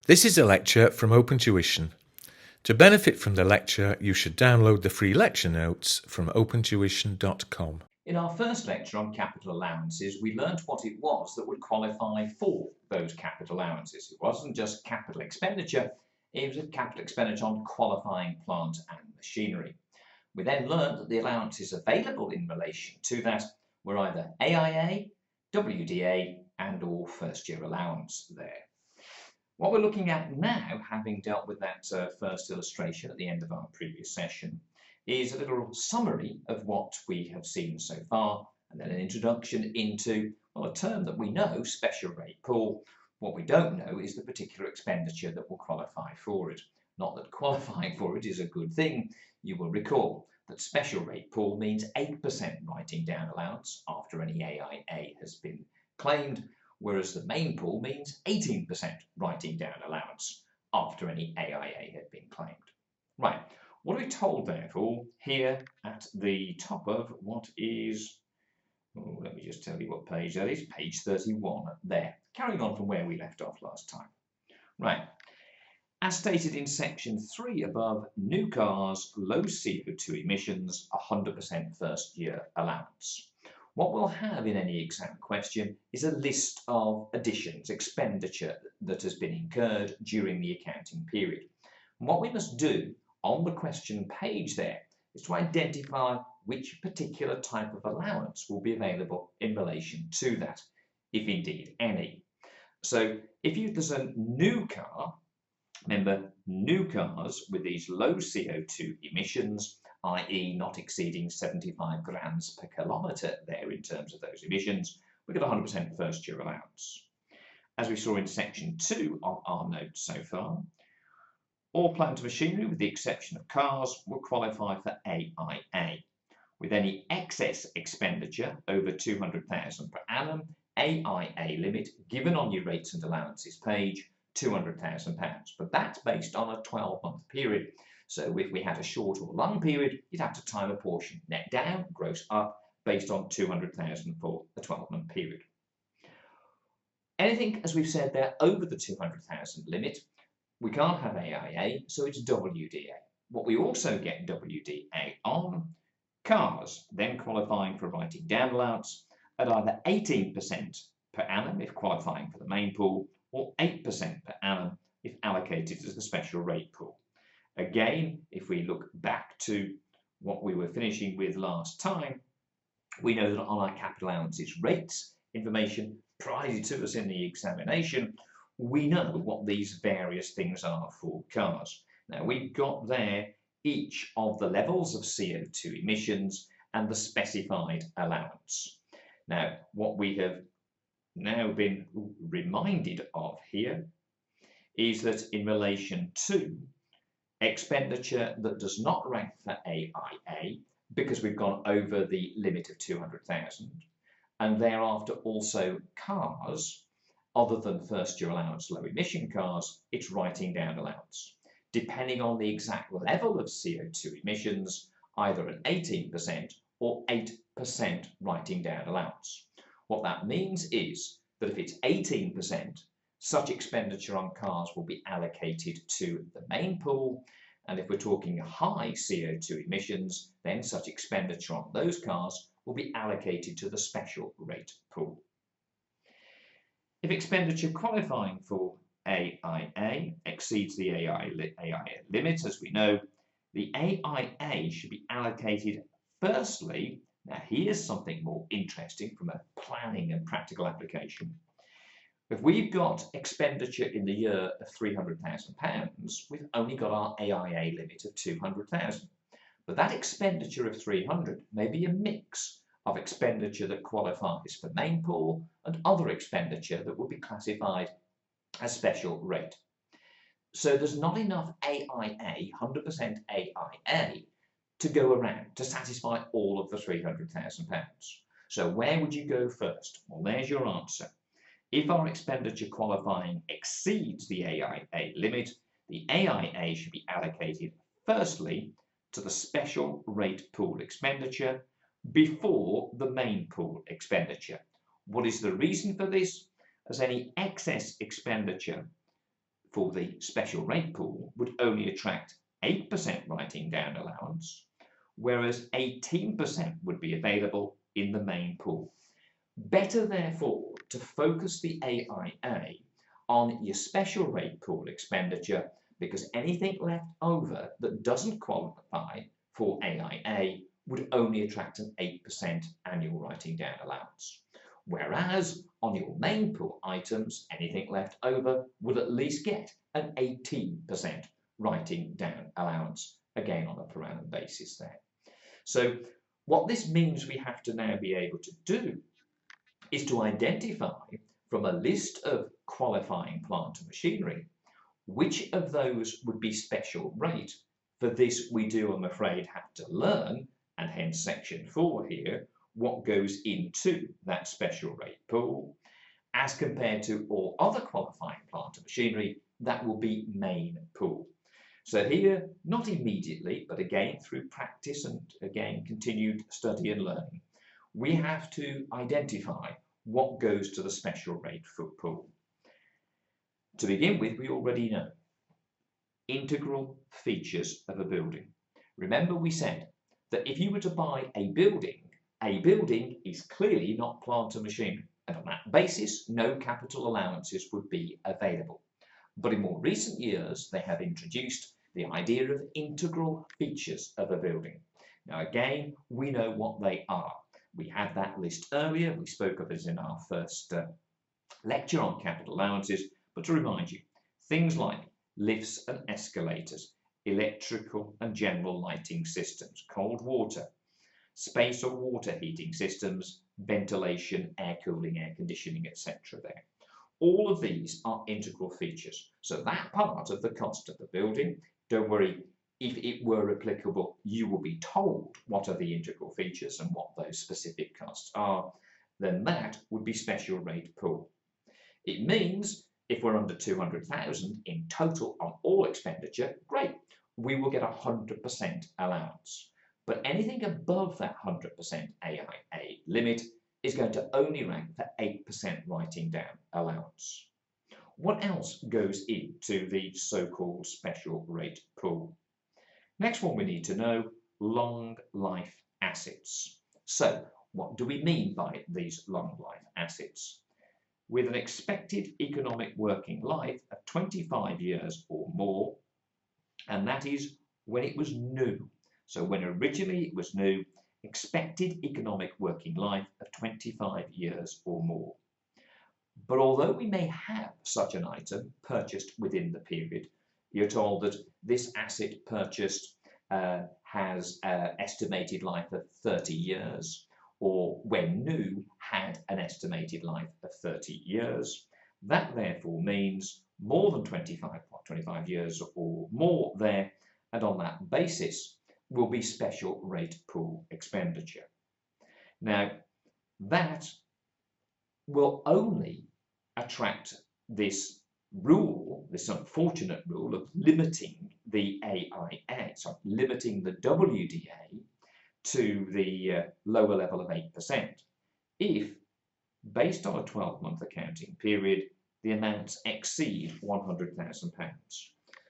This is a lecture from OpenTuition. To benefit from the lecture, you should download the free lecture notes from opentuition.com. In our first lecture on capital allowances, we learnt what it was that would qualify for those capital allowances. It wasn't just capital expenditure, it was a capital expenditure on qualifying plant and machinery. We then learned that the allowances available in relation to that were either AIA, WDA and or first year allowance there. What we're looking at now, having dealt with that first illustration at the end of our previous session, is a little summary of what we have seen so far, and then an introduction into, well, a term that we know, special rate pool. What we don't know is the particular expenditure that will qualify for it. Not that qualifying for it is a good thing. You will recall that special rate pool means 8% writing down allowance after any AIA has been claimed, whereas the main pool means 18% writing down allowance after any AIA had been claimed. Right, what are we told therefore here at the top of what is, let me just tell you what page that is, page 31 there, carrying on from where we left off last time. Right, as stated in section 3 above, new cars, low CO2 emissions, 100% first year allowance. What we'll have in any exam question is a list of additions, expenditure that has been incurred during the accounting period. And what we must do on the question page there is to identify which particular type of allowance will be available in relation to that, if indeed any. So if there's a new car, remember new cars with these low CO2 emissions, i.e. not exceeding 75 grams per kilometre there in terms of those emissions, we get 100% first year allowance. As we saw in section 2 of our notes so far, all plant and machinery with the exception of cars will qualify for AIA. With any excess expenditure over 200,000 per annum, AIA limit given on your rates and allowances page, £200,000, but that's based on a 12-month period. So if we had a short or long period, you'd have to time a portion net down, gross up, based on 200,000 for a 12-month period. Anything, as we've said there, over the 200,000 limit, we can't have AIA, so it's WDA. What we also get WDA on, cars, then qualifying for writing down allowance at either 18% per annum if qualifying for the main pool, or 8% per annum if allocated as the special rate pool. Again, if we look back to what we were finishing with last time, we know that on our capital allowances rates information provided to us in the examination, we know what these various things are for cars. Now we've got there each of the levels of CO2 emissions and the specified allowance. Now what we have now been reminded of here is that in relation to expenditure that does not rank for AIA, because we've gone over the limit of 200,000, and thereafter also cars other than first year allowance low emission cars, it's writing down allowance. Depending on the exact level of CO2 emissions, either an 18% or 8% writing down allowance. What that means is that if it's 18%, such expenditure on cars will be allocated to the main pool, and if we're talking high CO2 emissions, then such expenditure on those cars will be allocated to the special rate pool. If expenditure qualifying for AIA exceeds the AIA limit, as we know, the AIA should be allocated firstly. Now here's something more interesting from a planning and practical application. If we've got expenditure in the year of £300,000, we've only got our AIA limit of 200,000. But that expenditure of 300 may be a mix of expenditure that qualifies for main pool and other expenditure that will be classified as special rate. So there's not enough AIA, 100% AIA, to go around to satisfy all of the £300,000. So where would you go first? Well, there's your answer. If our expenditure qualifying exceeds the AIA limit, the AIA should be allocated firstly to the special rate pool expenditure before the main pool expenditure. What is the reason for this? As any excess expenditure for the special rate pool would only attract 8% writing down allowance, whereas 18% would be available in the main pool. Better, therefore, to focus the AIA on your special rate pool expenditure, because anything left over that doesn't qualify for AIA would only attract an 8% annual writing down allowance. Whereas on your main pool items, anything left over will at least get an 18% writing down allowance, again on a per annum basis there. So what this means we have to now be able to do is to identify from a list of qualifying plant and machinery which of those would be special rate. For this we do, I'm afraid, have to learn, and hence section 4 here, what goes into that special rate pool as compared to all other qualifying plant and machinery that will be main pool. So here, not immediately, but again through practice and again continued study and learning, we have to identify what goes to the special rate pool. To begin with, we already know integral features of a building. Remember we said that if you were to buy a building is clearly not plant and machinery, and on that basis, no capital allowances would be available. But in more recent years, they have introduced the idea of integral features of a building. Now again, we know what they are. We had that list earlier, we spoke of it in our first lecture on capital allowances, but to remind you, things like lifts and escalators, electrical and general lighting systems, cold water, space or water heating systems, ventilation, air cooling, air conditioning, etc. there. All of these are integral features. So that part of the cost of the building, don't worry, if it were applicable, you will be told what are the integral features and what those specific costs are, then that would be special rate pool. It means if we're under 200,000 in total on all expenditure, great, we will get 100% allowance. But anything above that 100% AIA limit is going to only rank for 8% writing down allowance. What else goes into the so-called special rate pool? Next one we need to know, long life assets. So what do we mean by these long life assets? With an expected economic working life of 25 years or more, and that is when it was new. So when originally it was new, expected economic working life of 25 years or more. But although we may have such an item purchased within the period, you're told that this asset purchased has an estimated life of 30 years, or when new had an estimated life of 30 years. That therefore means more than 25 years or more there, and on that basis will be special rate pool expenditure. Now that will only attract this rule, this unfortunate rule of limiting the AIA, so limiting the WDA to the lower level of 8%, if, based on a 12-month accounting period, the amounts exceed £100,000.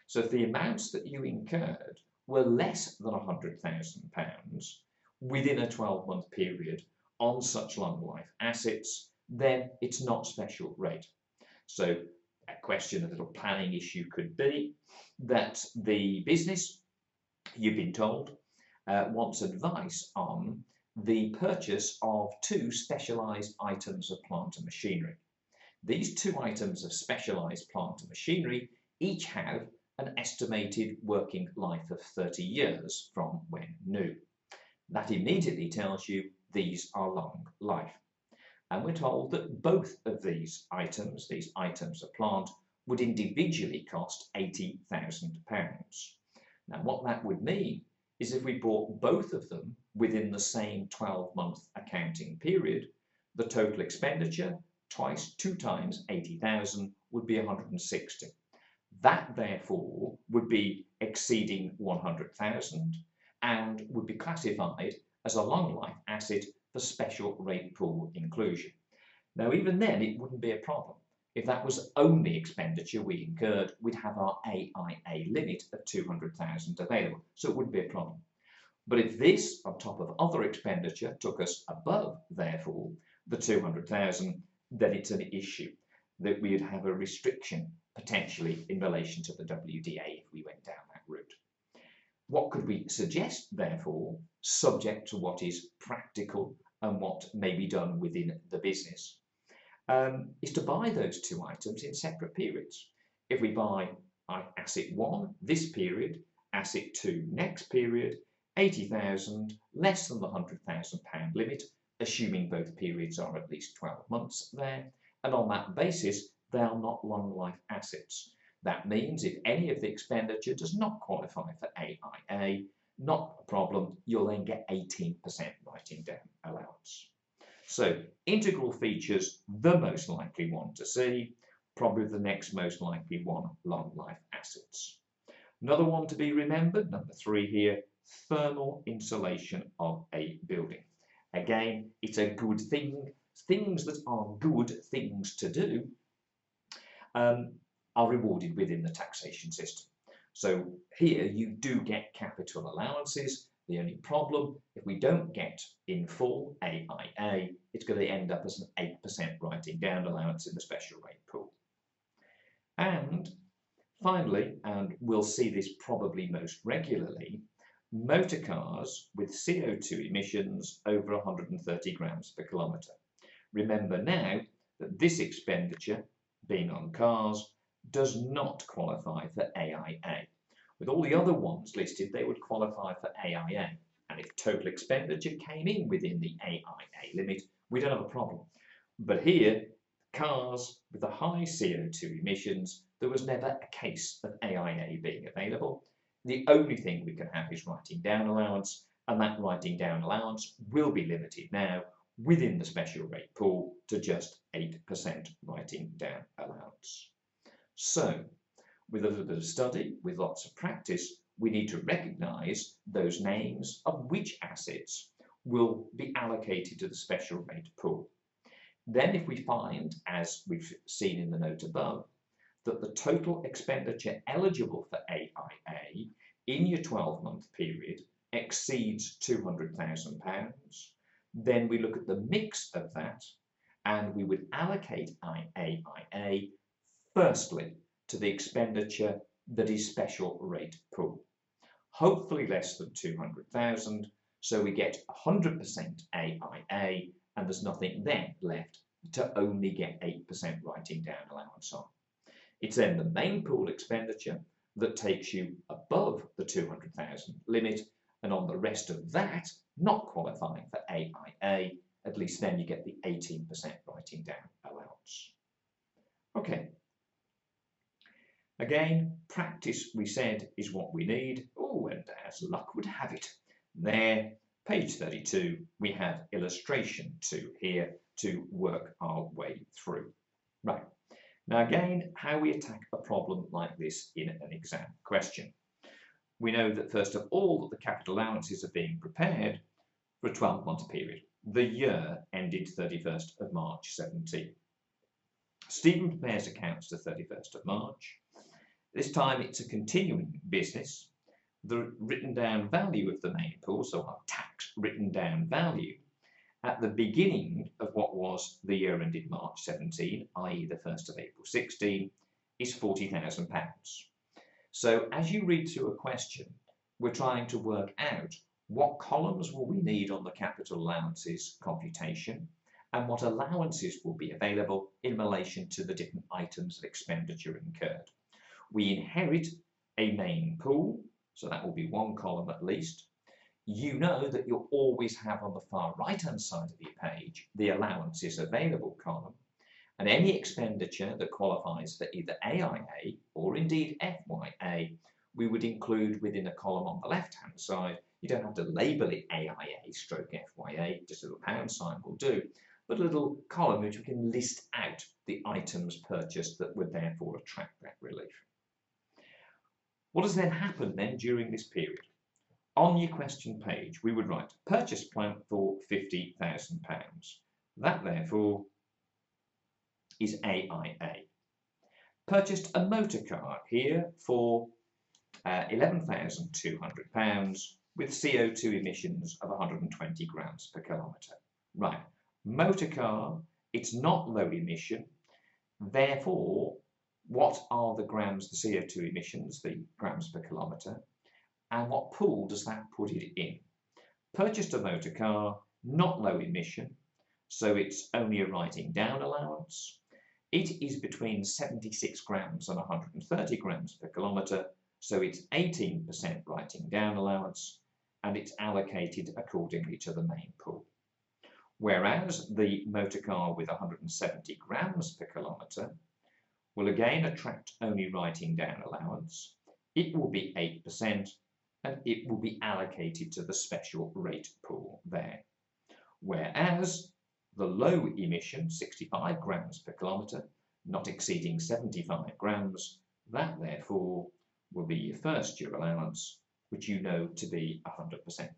So if the amounts that you incurred were less than £100,000 within a 12-month period on such long life assets, then it's not special rate. So a question, a little planning issue could be that the business, you've been told, wants advice on the purchase of 2 specialised items of plant and machinery. These 2 items of specialised plant and machinery each have an estimated working life of 30 years from when new. That immediately tells you these are long life. And we're told that both of these items of plant, would individually cost £80,000. Now what that would mean is if we bought both of them within the same 12-month accounting period, the total expenditure, 2 times 80,000, would be 160. That therefore would be exceeding 100,000 and would be classified as a long life asset for special rate pool inclusion. Now even then it wouldn't be a problem. If that was only expenditure we incurred, we'd have our AIA limit of 200,000 available, so it wouldn't be a problem. But if this, on top of other expenditure, took us above, therefore, the 200,000, then it's an issue that we would have a restriction potentially in relation to the WDA if we went down that route. What could we suggest, therefore, subject to what is practical and what may be done within the business, is to buy those two items in separate periods. If we buy asset 1 this period, asset 2 next period, 80,000 less than the £100,000 limit, assuming both periods are at least 12 months there, and on that basis they are not long life assets. That means if any of the expenditure does not qualify for AIA, not a problem, you'll then get 18% writing down allowance. So integral features, the most likely one to see, probably the next most likely one, long life assets. Another one to be remembered, number 3 here, thermal insulation of a building. Again, it's a good thing. Things that are good things to do are rewarded within the taxation system. So here you do get capital allowances. The only problem, if we don't get in full AIA, it's going to end up as an 8% writing down allowance in the special rate pool. And finally, and we'll see this probably most regularly, motor cars with CO2 emissions over 130 grams per kilometre. Remember now that this expenditure, being on cars, does not qualify for AIA. With all the other ones listed, they would qualify for AIA. And if total expenditure came in within the AIA limit, we don't have a problem. But here, cars with the high CO2 emissions, there was never a case of AIA being available. The only thing we can have is writing down allowance, and that writing down allowance will be limited now within the special rate pool to just 8% writing down allowance. So, with a little bit of study, with lots of practice, we need to recognise those names of which assets will be allocated to the special rate pool. Then if we find, as we've seen in the note above, that the total expenditure eligible for AIA in your 12-month period exceeds £200,000, then we look at the mix of that and we would allocate AIA firstly to the expenditure that is special rate pool, hopefully less than 200,000, so we get 100% AIA and there's nothing then left to only get 8% writing down allowance on. It's then the main pool expenditure that takes you above the 200,000 limit, and on the rest of that, not qualifying for AIA, at least then you get the 18% writing down allowance. Okay. Again, practice, we said, is what we need. Oh, and as luck would have it, there, page 32, we have illustration 2 here to work our way through. Right. Now again, how we attack a problem like this in an exam question. We know that first of all that the capital allowances are being prepared for a 12-month period. The year ended 31st of March 17. Stephen prepares accounts to 31st of March. This time it's a continuing business. The written down value of the main pool, so our tax written down value, at the beginning of what was the year ended March 17, i.e. the 1st of April 16, is £40,000. So as you read through a question, we're trying to work out what columns will we need on the capital allowances computation and what allowances will be available in relation to the different items of expenditure incurred. We inherit a main pool, so that will be one column at least. You know that you'll always have on the far right-hand side of your page the allowances available column, and any expenditure that qualifies for either AIA or indeed FYA, we would include within a column on the left-hand side. You don't have to label it AIA stroke FYA, just a little pound sign will do, but a little column which we can list out the items purchased that would therefore attract that relief. What does then happen then during this period? On your question page, we would write purchase plan for £50,000. That therefore is AIA. Purchased a motor car here for £11,200 with CO2 emissions of 120 grams per kilometre. Right, motor car, it's not low emission, therefore what are the grams, the CO2 emissions, the grams per kilometre, and what pool does that put it in? Purchased a motor car, not low emission, so it's only a writing down allowance. It is between 76 grams and 130 grams per kilometre, so it's 18% writing down allowance, and it's allocated accordingly to the main pool. Whereas the motor car with 170 grams per kilometre will again attract only writing down allowance. It will be 8%, and it will be allocated to the special rate pool there. Whereas the low emission, 65 grams per kilometre, not exceeding 75 grams, that therefore will be your first year allowance, which you know to be 100%.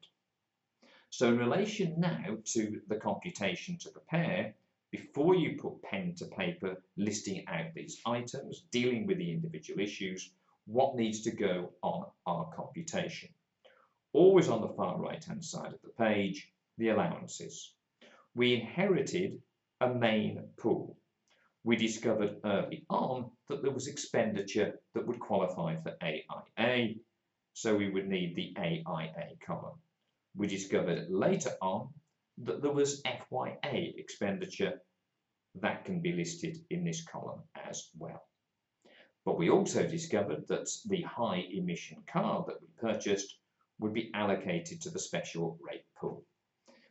So in relation now to the computation to prepare, before you put pen to paper listing out these items, dealing with the individual issues, what needs to go on our computation? Always on the far right hand side of the page, the allowances. We inherited a main pool. We discovered early on that there was expenditure that would qualify for AIA, so we would need the AIA column. We discovered later on that there was FYA expenditure that can be listed in this column as well. But we also discovered that the high emission car that we purchased would be allocated to the special rate pool.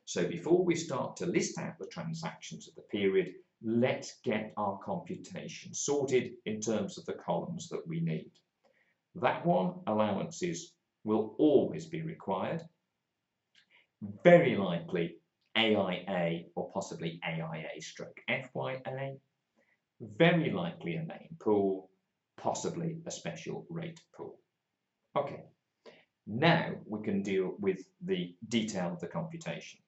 So before we start to list out the transactions of the period, let's get our computation sorted in terms of the columns that we need. That one, allowances, will always be required. Very likely AIA or possibly AIA stroke FYA. Very likely a main pool, possibly a special rate pool. Okay, now we can deal with the detail of the computation.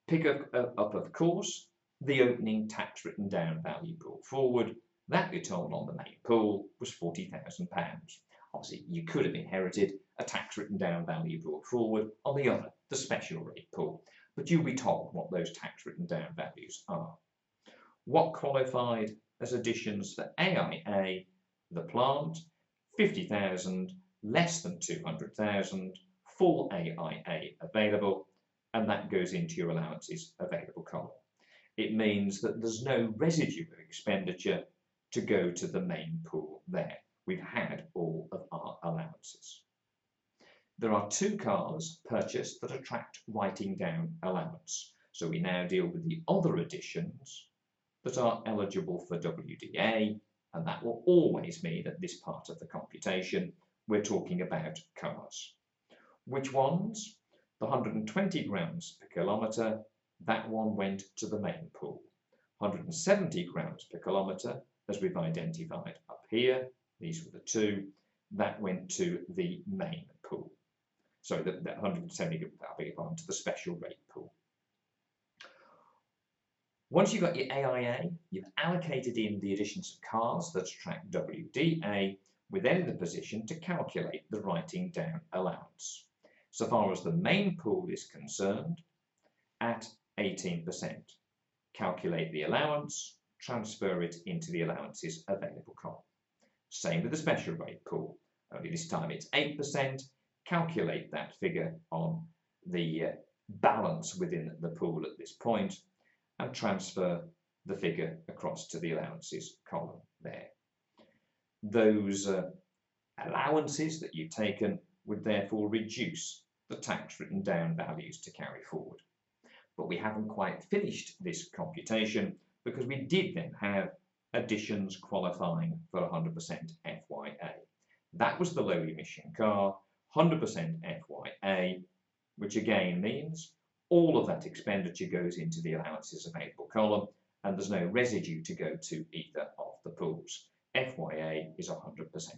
Pick up, of course, the opening tax written down value brought forward. That you're told on the main pool was £40,000. Obviously, you could have inherited a tax written down value brought forward on the other, the special rate pool, but you'll be told what those tax written down values are. What qualified as additions for AIA? The plant, 50,000, less than 200,000, full AIA available, and that goes into your allowances available column. It means that there's no residue of expenditure to go to the main pool there. We've had all of our allowances. There are two cars purchased that attract writing down allowance. So we now deal with the other additions that are eligible for WDA, and that will always mean at this part of the computation we're talking about cars. Which ones? The 120 grams per kilometre, that one went to the main pool. 170 grams per kilometre, as we've identified up here, these were the two, that went to the main pool. Sorry, the 170, I beg your pardon, to the special rate pool. Once you've got your AIA, you've allocated in the additions of cars that attract WDA, we're then in the position to calculate the writing down allowance. So far as the main pool is concerned, at 18%. Calculate the allowance, transfer it into the allowances available column. Same with the special rate pool, only this time it's 8%. Calculate that figure on the balance within the pool at this point and transfer the figure across to the allowances column there. Those allowances that you've taken would therefore reduce the tax written down values to carry forward. But we haven't quite finished this computation because we did then have additions qualifying for 100% FYA. That was the low emission car, 100% FYA, which again means all of that expenditure goes into the allowances available column and there's no residue to go to either of the pools. FYA is 100%.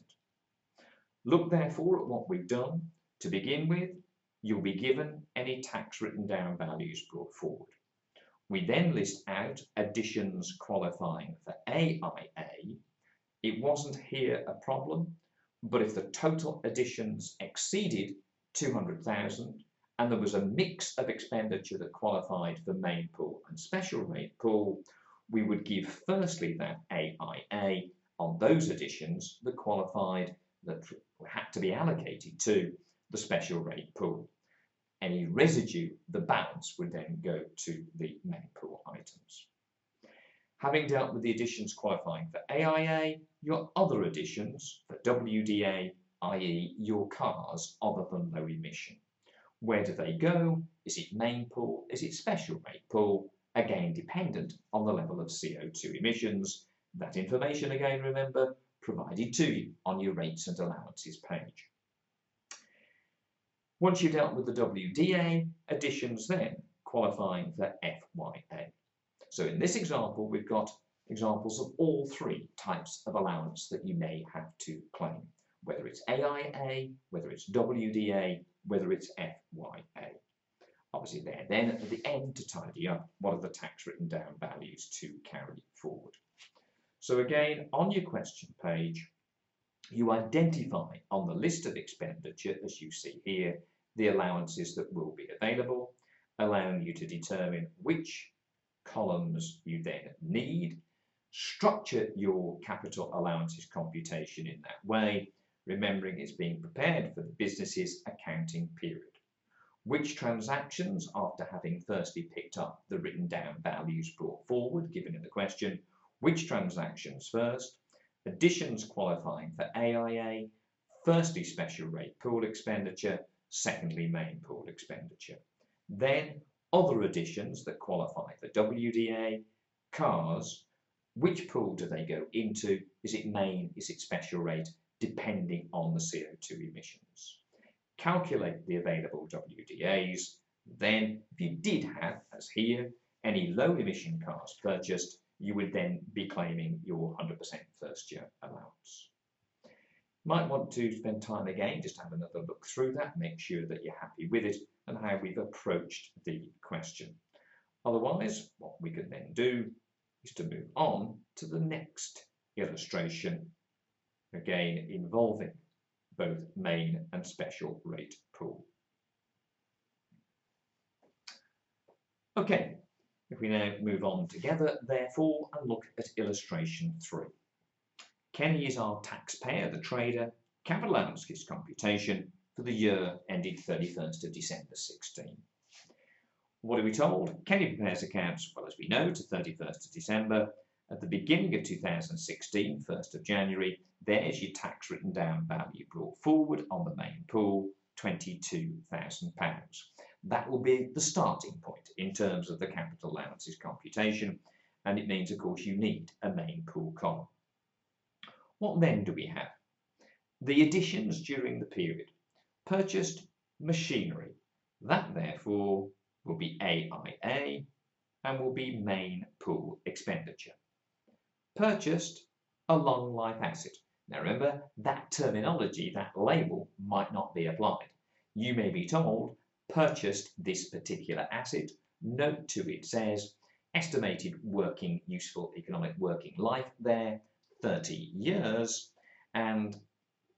Look therefore at what we've done. To begin with, you'll be given any tax written down values brought forward. We then list out additions qualifying for AIA. It wasn't here a problem, but if the total additions exceeded 200,000 and there was a mix of expenditure that qualified for main pool and special rate pool, we would give firstly that AIA on those additions that qualified, that had to be allocated to the special rate pool. Any residue, the balance, would then go to the main pool items. Having dealt with the additions qualifying for AIA, your other additions for WDA, i.e. your cars other than low emission. Where do they go? Is it main pool? Is it special rate pool? Again, dependent on the level of CO2 emissions. That information, again, remember, provided to you on your rates and allowances page. Once you've dealt with the WDA, additions then qualifying for FYA. So in this example, we've got examples of all three types of allowance that you may have to claim, whether it's AIA, whether it's WDA, whether it's FYA. Obviously there then at the end to tidy up what are the tax written down values to carry forward. So again, on your question page, you identify on the list of expenditure, as you see here, the allowances that will be available, allowing you to determine which columns you then need, structure your capital allowances computation in that way, remembering it's being prepared for the business's accounting period. Which transactions, after having firstly picked up the written down values brought forward, given in the question, which transactions first, additions qualifying for AIA, firstly special rate pool expenditure, secondly main pool expenditure. Then other additions that qualify for WDA, cars, which pool do they go into? Is it main, is it special rate, depending on the CO2 emissions. Calculate the available WDAs. Then, if you did have, as here, any low emission cars purchased, you would then be claiming your 100% first year allowance. Might want to spend time again, just have another look through that, make sure that you're happy with it and how we've approached the question. Otherwise, what we can then do is to move on to the next illustration, again involving both main and special rate pool. Okay, if we now move on together, therefore, and look at illustration 3. Kenny is our taxpayer, the trader, capital allowances computation for the year ended 31st of December 16. What are we told? Kenny prepares accounts, well as we know, to 31st of December. At the beginning of 2016, 1st of January, there's your tax written down value brought forward on the main pool, £22,000. That will be the starting point in terms of the capital allowances computation, and it means, of course, you need a main pool column. What then do we have? The additions during the period. Purchased machinery. That, therefore, will be AIA and will be main pool expenditure. Purchased a long life asset. Now remember, that terminology, that label, might not be applied. You may be told, purchased this particular asset. Note to it says, estimated working, useful economic working life there, 30 years, and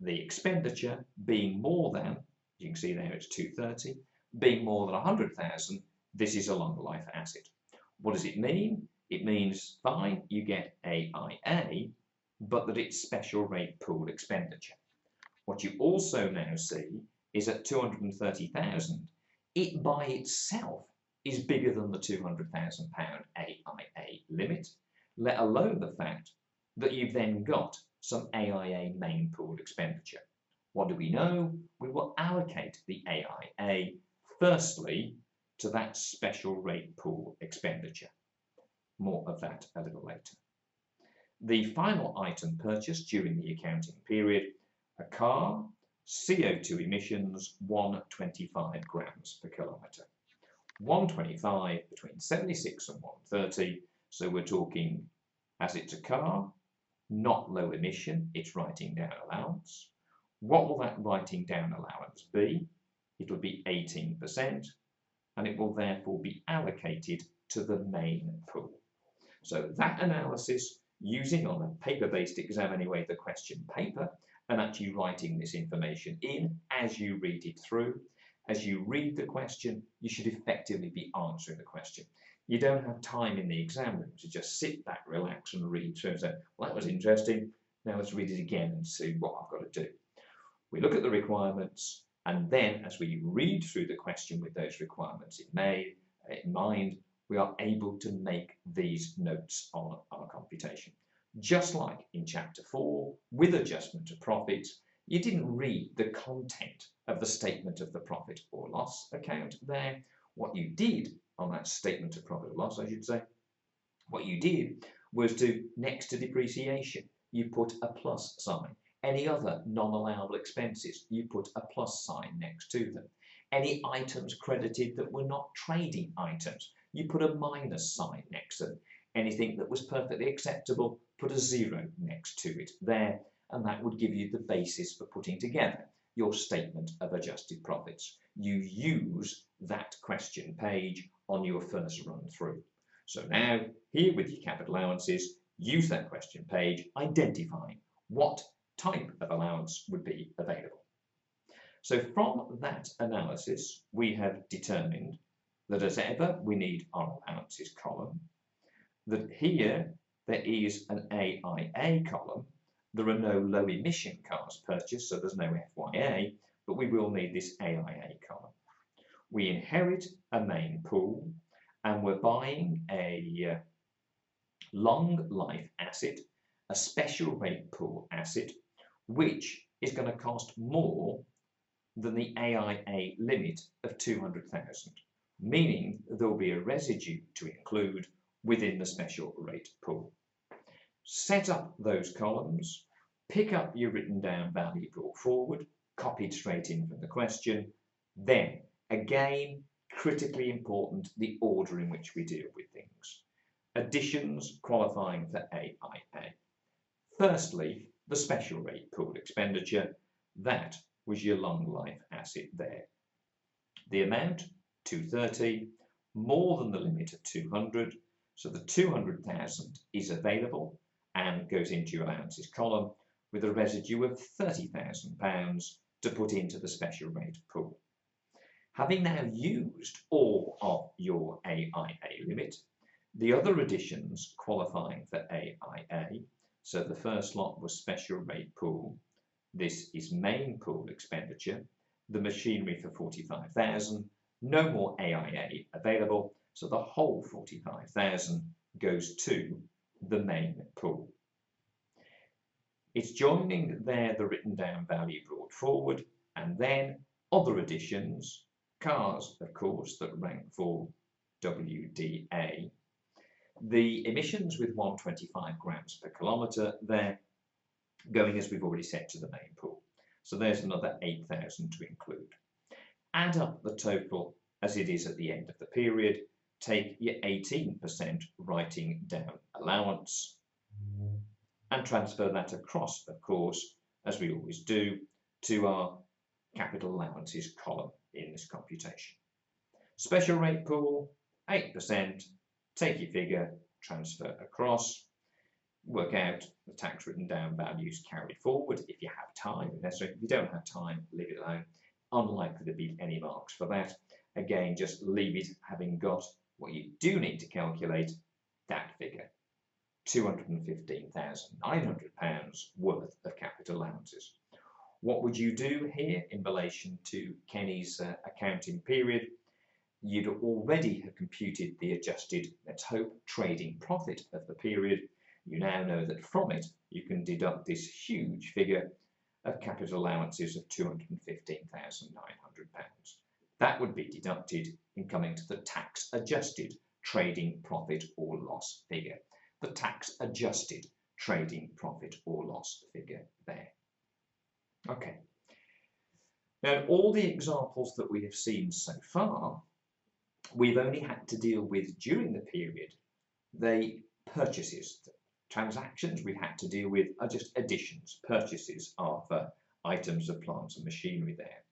the expenditure being more than, you can see there it's 230, being more than 100,000, this is a long life asset. What does it mean? It means, fine, you get AIA, but that it's special rate pool expenditure. What you also now see is at 230,000, it by itself is bigger than the £200,000 AIA limit, let alone the fact that you've then got some AIA main pool expenditure. What do we know? We will allocate the AIA firstly to that special rate pool expenditure. More of that a little later. The final item purchased during the accounting period, a car, CO2 emissions 125 grams per kilometre. 125 between 76 and 130, so we're talking, as it's a car, not low emission, it's writing down allowance. What will that writing down allowance be? It will be 18%, and it will therefore be allocated to the main pool. So that analysis, using on a paper-based exam anyway, the question paper, and actually writing this information in as you read it through. As you read the question, you should effectively be answering the question. You don't have time in the exam room to just sit back, relax and read through and say, well, that was interesting. Now let's read it again and see what I've got to do. We look at the requirements, and then as we read through the question with those requirements in mind, we are able to make these notes on our computation. Just like in chapter 4, with adjustment to profits, you didn't read the content of the statement of the profit or loss account there. What you did on that statement of profit or loss, I should say, what you did was to, next to depreciation, you put a plus sign. Any other non-allowable expenses, you put a plus sign next to them. Any items credited that were not trading items, you put a minus sign next to them. Anything that was perfectly acceptable, put a 0 next to it there, and that would give you the basis for putting together your statement of adjusted profits. You use that question page on your first run through. So now, here with your capital allowances, use that question page, identifying what type of allowance would be available. So from that analysis, we have determined that as ever, we need our allowances column, that here there is an AIA column. There are no low emission cars purchased, so there's no FYA, but we will need this AIA column. We inherit a main pool, and we're buying a long life asset, a special rate pool asset, which is going to cost more than the AIA limit of 200,000, meaning there will be a residue to include within the special rate pool. Set up those columns, pick up your written down value brought forward, copied straight in from the question. Then, again, critically important, the order in which we deal with things. Additions qualifying for AIA. Firstly, the special rate pool expenditure, that was your long life asset there. The amount, 230, more than the limit of 200, so the 200,000 is available and goes into your allowances column with a residue of £30,000 to put into the special rate pool. Having now used all of your AIA limit, the other additions qualifying for AIA, so the first lot was special rate pool, this is main pool expenditure, the machinery for 45,000, no more AIA available, so the whole 45,000 goes to the main pool. It's joining there the written down value brought forward, and then other additions, cars, of course, that rank for WDA. The emissions with 125 grams per kilometre there, going as we've already said to the main pool. So there's another 8,000 to include. Add up the total as it is at the end of the period, take your 18% writing down allowance and transfer that across, of course, as we always do, to our capital allowances column in this computation. Special rate pool, 8%, take your figure, transfer across, work out the tax written down values carried forward if you have time. If you don't have time, leave it alone. Unlikely to be any marks for that. Again, just leave it having got what you do need to calculate, that figure, £215,900 worth of capital allowances. What would you do here in relation to Kenny's accounting period? You'd already have computed the adjusted, let's hope, trading profit of the period. You now know that from it you can deduct this huge figure of capital allowances of £215,900. That would be deducted in coming to the tax adjusted trading profit or loss figure. The tax adjusted trading profit or loss figure there. Okay. Now, all the examples that we have seen so far, we've only had to deal with during the period. The purchases, the transactions we had to deal with are just additions, purchases of items of plant and machinery there.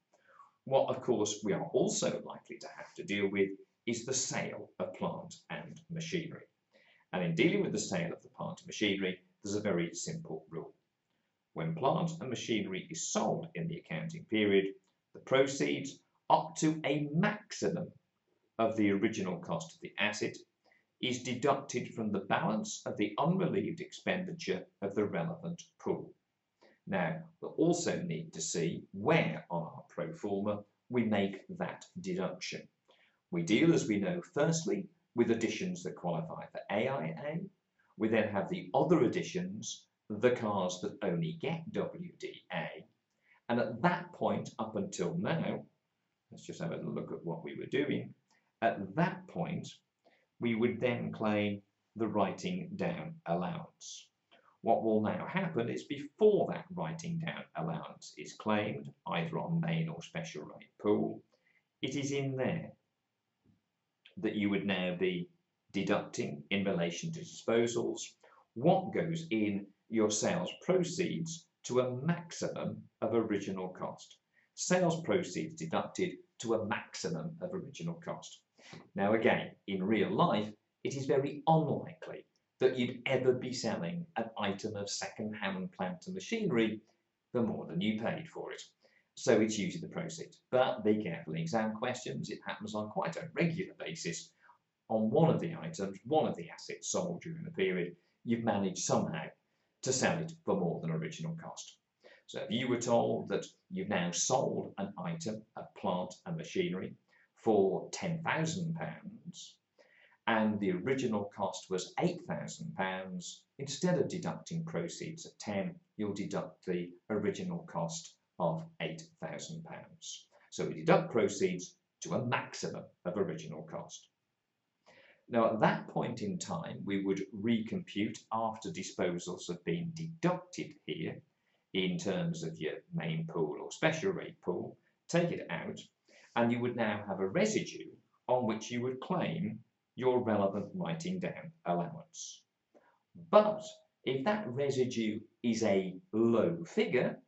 What, of course, we are also likely to have to deal with is the sale of plant and machinery. And in dealing with the sale of the plant and machinery, there's a very simple rule. When plant and machinery is sold in the accounting period, the proceeds up to a maximum of the original cost of the asset is deducted from the balance of the unrelieved expenditure of the relevant pool. Now, we'll also need to see where on our pro forma we make that deduction. We deal, as we know, firstly with additions that qualify for AIA. We then have the other additions, the cars that only get WDA. And at that point, up until now, let's just have a look at what we were doing. At that point, we would then claim the writing down allowance. What will now happen is before that writing down allowance is claimed, either on main or special rate pool, it is in there that you would now be deducting in relation to disposals what goes in your sales proceeds to a maximum of original cost. Sales proceeds deducted to a maximum of original cost. Now again, in real life, it is very unlikely that you'd ever be selling an item of second-hand plant and machinery for more than you paid for it. So it's usually the proceeds. But be careful in exam questions, it happens on quite a regular basis. On one of the items, one of the assets sold during the period, you've managed somehow to sell it for more than original cost. So if you were told that you've now sold an item of plant and machinery for £10,000 and the original cost was £8,000, instead of deducting proceeds of 10, you'll deduct the original cost of £8,000. So we deduct proceeds to a maximum of original cost. Now at that point in time, we would recompute after disposals have been deducted here in terms of your main pool or special rate pool, take it out, and you would now have a residue on which you would claim your relevant writing down allowance. But if that residue is a low figure,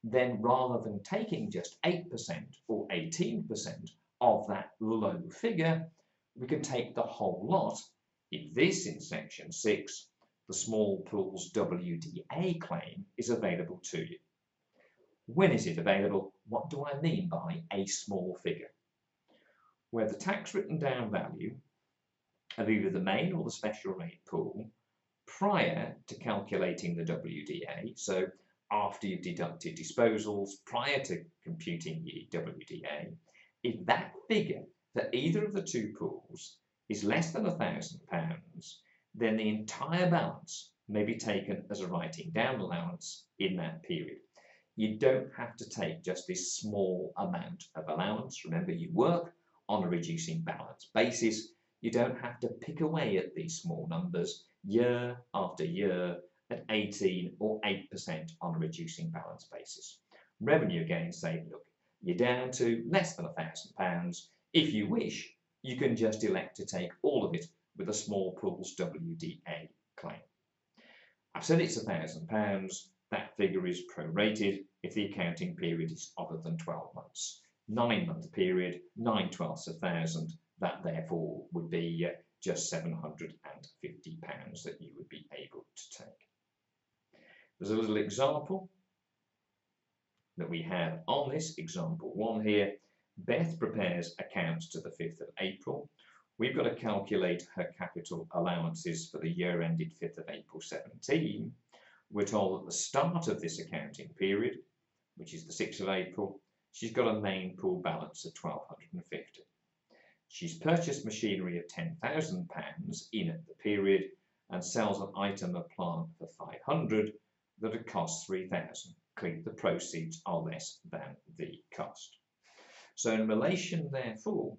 then rather than taking just 8% or 18% of that low figure, we can take the whole lot. In section 6, the small pool's WDA claim is available to you. When is it available? What do I mean by a small figure? Where the tax written down value of either the main or the special rate pool prior to calculating the WDA, so after you've deducted disposals, prior to computing the WDA, if that figure for either of the two pools is less than £1,000, then the entire balance may be taken as a writing down allowance in that period. You don't have to take just this small amount of allowance. Remember, you work on a reducing balance basis. You don't have to pick away at these small numbers year after year at 18 or 8% on a reducing balance basis. Revenue again say, look, you're down to less than £1,000. If you wish, you can just elect to take all of it with a small pool's WDA claim. I've said it's £1,000. That figure is prorated if the accounting period is other than 12 months. 9-month period, 9/12 of 1,000. That therefore would be just £750 that you would be able to take. There's a little example that we have on this, example 1 here. Beth prepares accounts to the 5th of April. We've got to calculate her capital allowances for the year ended 5th of April 17. We're told at the start of this accounting period, which is the 6th of April, she's got a main pool balance of £1,250. She's purchased machinery of £10,000 in the period and sells an item of plant for £500 that had cost £3,000. Clearly, the proceeds are less than the cost. So in relation, therefore,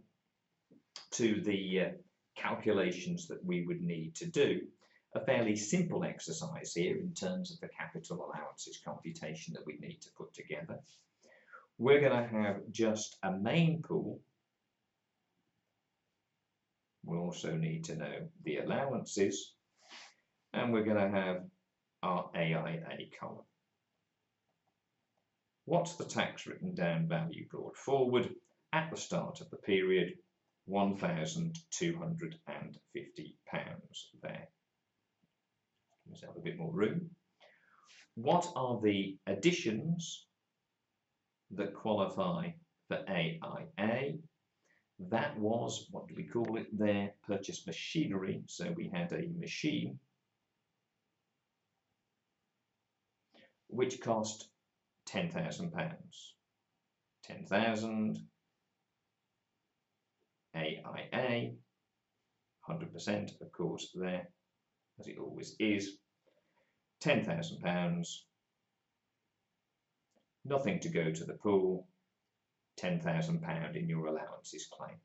to the calculations that we would need to do, a fairly simple exercise here in terms of the capital allowances computation that we need to put together. We're going to have just a main pool. We'll also need to know the allowances, and we're going to have our AIA column. What's the tax written down value brought forward at the start of the period? £1,250 there. Give myself a bit more room. What are the additions that qualify for AIA? That was, what do we call it there? Purchase machinery. So we had a machine which cost £10,000. 10,000 AIA, 100% of course there, as it always is. £10,000, nothing to go to the pool, £10,000 in your allowances claim.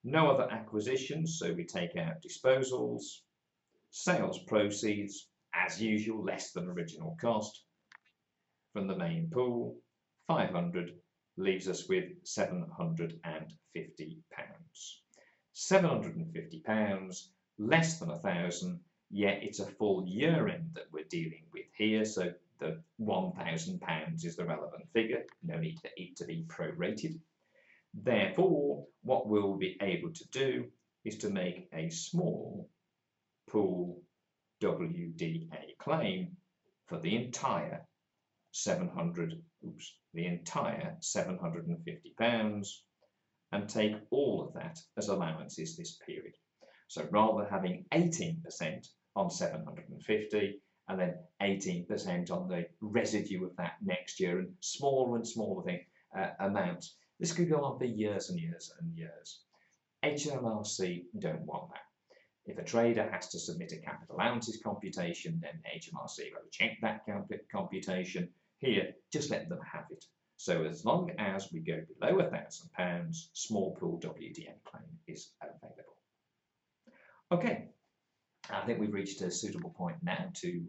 No other acquisitions, so we take out disposals. Sales proceeds, as usual, less than original cost. From the main pool, 500 leaves us with £750. £750, less than 1,000, yet it's a full year end that we're dealing with here, so the £1,000 is the relevant figure, no need for it to be prorated. Therefore, what we'll be able to do is to make a small pool WDA claim for the entire £750 and take all of that as allowances this period. So rather having 18% on 750 and then 18% on the residue of that next year and smaller amounts, this could go on for years and years and years. HMRC don't want that. If a trader has to submit a capital allowances computation, then HMRC will check that computation. Here, just let them have it. So as long as we go below £1,000, small pool WDA claim is available. Okay, I think we've reached a suitable point now to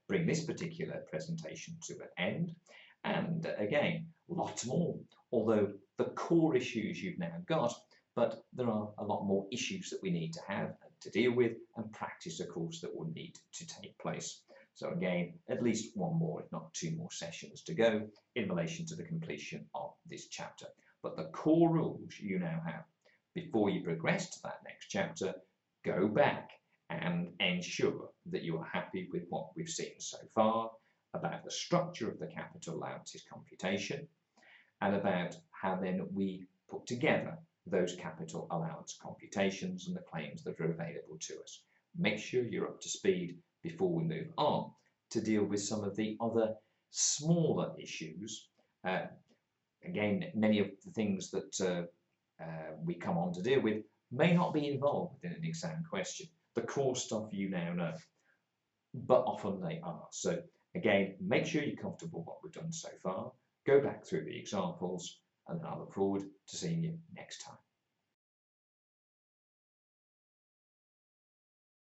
bring this particular presentation to an end. And again, lots more, although the core issues you've now got, but there are a lot more issues that we need to have to deal with, and practice, of course, that will need to take place. So again, at least one more, if not two more sessions to go in relation to the completion of this chapter. But the core rules you now have. Before you progress to that next chapter, go back and ensure that you are happy with what we've seen so far about the structure of the capital allowances computation and about how then we put together those capital allowance computations and the claims that are available to us. Make sure you're up to speed before we move on to deal with some of the other smaller issues. Again, many of the things that we come on to deal with may not be involved within an exam question. The core stuff you now know, but often they are. So again, make sure you're comfortable with what we've done so far. Go back through the examples, and then I look forward to seeing you next time.